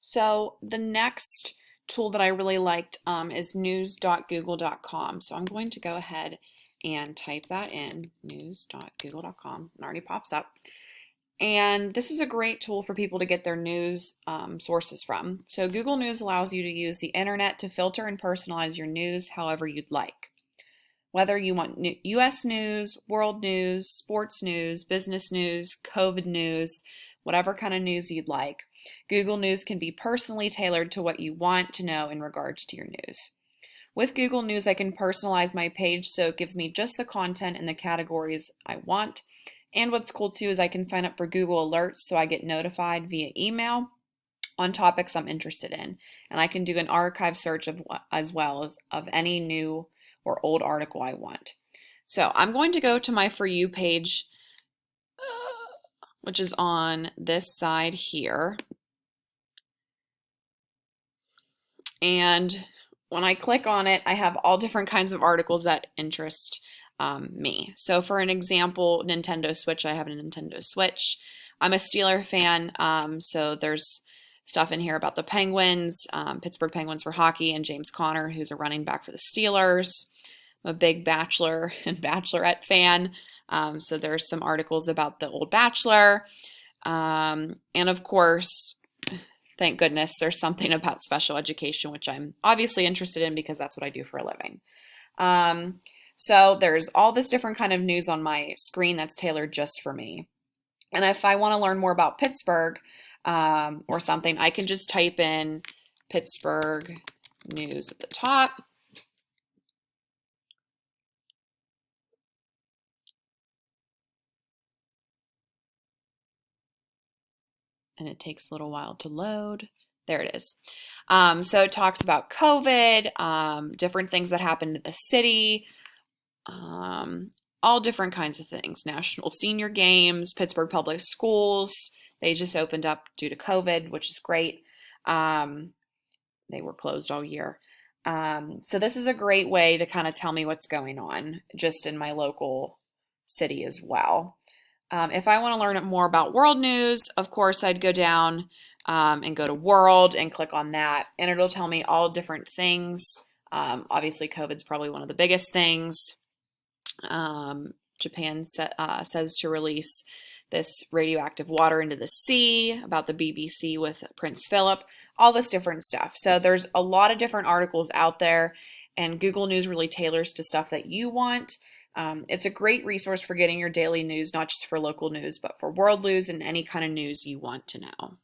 So the next tool that I really liked is news.google.com. So I'm going to go ahead and type that in, news.google.com. It already pops up. And this is a great tool for people to get their news sources from. So Google News allows you to use the internet to filter and personalize your news however you'd like. Whether you want US news, world news, sports news, business news, COVID news, whatever kind of news you'd like, Google News can be personally tailored to what you want to know in regards to your news. With Google News, I can personalize my page so it gives me just the content and the categories I want. And what's cool too is I can sign up for Google Alerts so I get notified via email on topics I'm interested in. And I can do an archive search as well as of any new or old article I want. So I'm going to go to my For You page, which is on this side here. And when I click on it, I have all different kinds of articles that interest me. So for an example, Nintendo Switch, I have a Nintendo Switch. I'm a Steeler fan, so there's stuff in here about the Penguins, Pittsburgh Penguins for hockey, and James Conner, who's a running back for the Steelers. I'm a big Bachelor and Bachelorette fan, so there's some articles about the old Bachelor. And of course, thank goodness, there's something about special education, which I'm obviously interested in because that's what I do for a living. So there's all this different kind of news on my screen that's tailored just for me. And if I want to learn more about Pittsburgh or something, I can just type in Pittsburgh news at the top. And it takes a little while to load. There it is. So it talks about COVID, different things that happened in the city, all different kinds of things. National Senior Games, Pittsburgh Public Schools, they just opened up due to COVID, which is great. They were closed all year. So this is a great way to kind of tell me what's going on just in my local city as well. If I want to learn more about world news, of course, I'd go down and go to world and click on that, and it'll tell me all different things. Obviously, COVID's probably one of the biggest things. Japan says to release this radioactive water into the sea, about the BBC with Prince Philip, all this different stuff. So there's a lot of different articles out there, and Google News really tailors to stuff that you want. It's a great resource for getting your daily news, not just for local news, but for world news and any kind of news you want to know.